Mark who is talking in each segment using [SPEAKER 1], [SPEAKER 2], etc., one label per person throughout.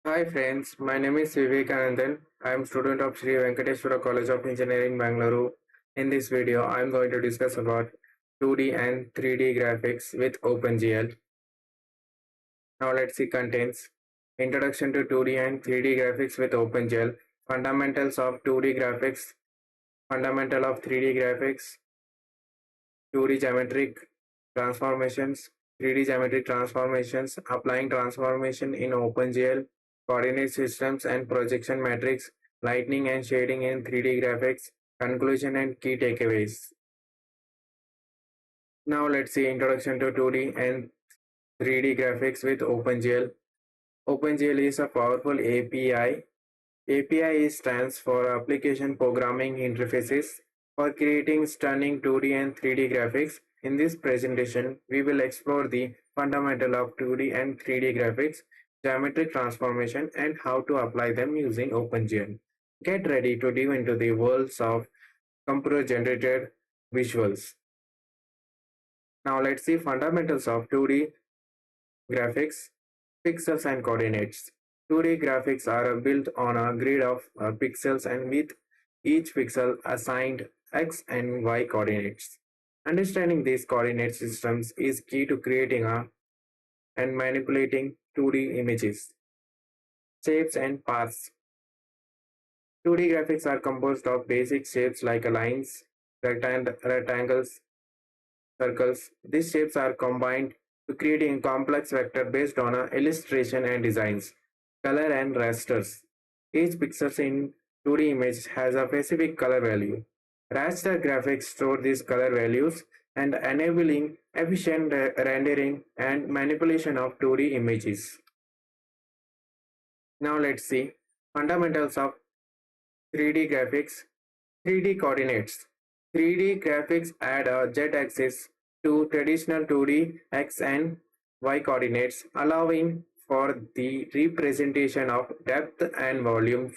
[SPEAKER 1] Hi friends, my name is Vivekanandan. I am student of Sri Venkateswara College of Engineering, Bangalore. In this video, I am going to discuss about 2D and 3D graphics with OpenGL. Now let's see contents. Introduction to 2D and 3D graphics with OpenGL. Fundamentals of 2D graphics. Fundamental of 3D graphics. 2D geometric transformations. 3D geometric transformations. Applying transformation in OpenGL. Coordinate systems and projection matrix, lighting and shading in 3D graphics, conclusion and key takeaways. Now let's see introduction to 2D and 3D graphics with OpenGL. OpenGL is a powerful API. API stands for Application Programming Interfaces for creating stunning 2D and 3D graphics. In this presentation, we will explore the fundamental of 2D and 3D graphics, geometric transformation, and how to apply them using OpenGL. Get ready to dive into the worlds of computer-generated visuals. Now let's see fundamentals of 2D graphics, pixels and coordinates. 2D graphics are built on a grid of pixels and with each pixel assigned x and y coordinates. Understanding these coordinate systems is key to creating and manipulating 2D images. Shapes and paths. 2D graphics are composed of basic shapes like lines, rectangles, circles. These shapes are combined to create a complex vector based on a illustration and designs, color and rasters. Each pixel in 2D image has a specific color value. Raster graphics store these color values and enabling efficient rendering and manipulation of 2D images. Now let's see fundamentals of 3D graphics. 3D coordinates. 3D graphics add a z-axis to traditional 2D x and y coordinates, allowing for the representation of depth and volume,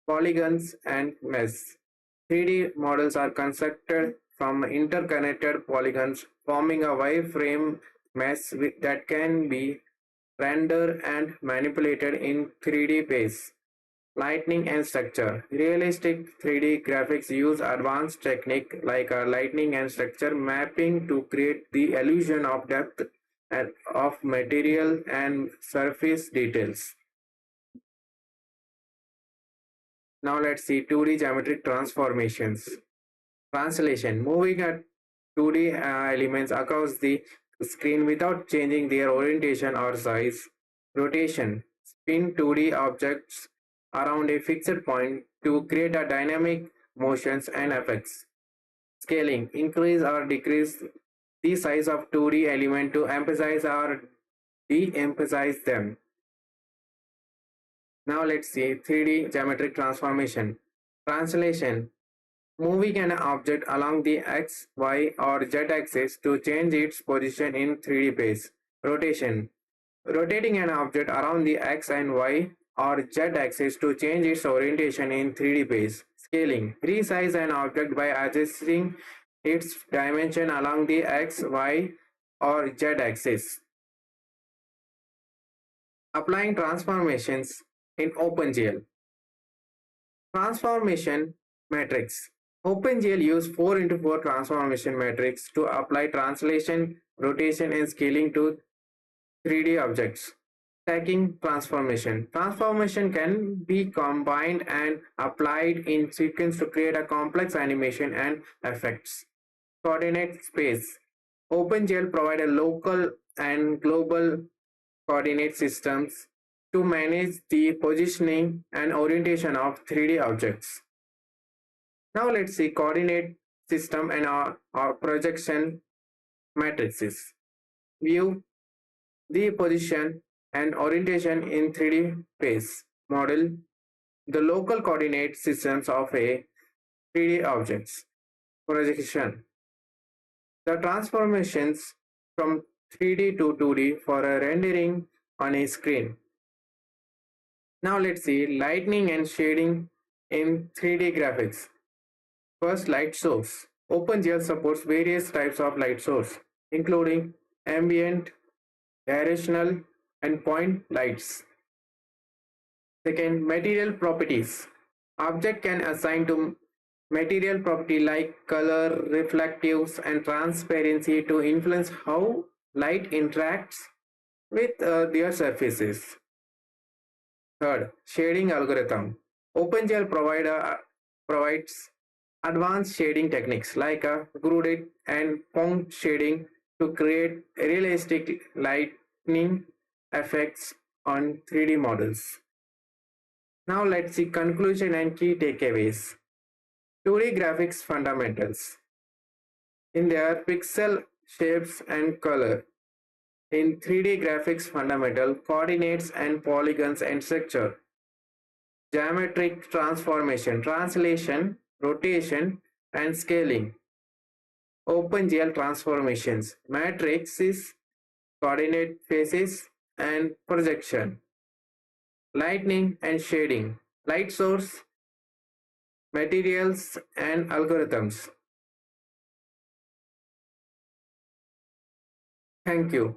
[SPEAKER 1] polygons, and mesh. 3D models are constructed from interconnected polygons, forming a wireframe mesh that can be rendered and manipulated in 3D space. Lightning and structure. Realistic 3D graphics use advanced technique like lightning and structure mapping to create the illusion of depth and of material and surface details. Now let's see 2D geometric transformations. Translation. Moving at 2D elements across the screen without changing their orientation or size. Rotation. Spin 2D objects around a fixed point to create a dynamic motions and effects. Scaling. Increase or decrease the size of 2D element to emphasize or de-emphasize them. Now let's see 3D geometric transformation. Translation. Moving an object along the x, y or z axis to change its position in 3D space. Rotation. Rotating an object around the x and y or z axis to change its orientation in 3D space. Scaling. Resize an object by adjusting its dimension along the x, y or z axis. Applying transformations in OpenGL. Transformation matrix. OpenGL uses 4 into 4 transformation matrix to apply translation, rotation and scaling to 3D objects. Stacking transformation. Transformation can be combined and applied in sequence to create a complex animation and effects. Coordinate space. OpenGL provides a local and global coordinate systems to manage the positioning and orientation of 3D objects. Now let's see coordinate system and our projection matrices. View the position and orientation in 3D space. Model the local coordinate systems of a 3D objects. Projection. The transformations from 3D to 2D for a rendering on a screen. Now let's see lighting and shading in 3D graphics. First, light source. OpenGL supports various types of light source, including ambient, directional, and point lights. Second, material properties. Object can assign to material property like color, reflectives, and transparency to influence how light interacts with their surfaces. Third, shading algorithm. OpenGL provides advanced shading techniques like grounded and point shading to create realistic lighting effects on 3D models. Now let's see conclusion and key takeaways. 2D graphics fundamentals. In their pixel shapes and color. In 3D graphics fundamental coordinates and polygons and structure. Geometric transformation, translation, rotation, and scaling. OpenGL transformations, matrices, coordinate faces, and projection. Lightning and shading, light source, materials, and algorithms. Thank you.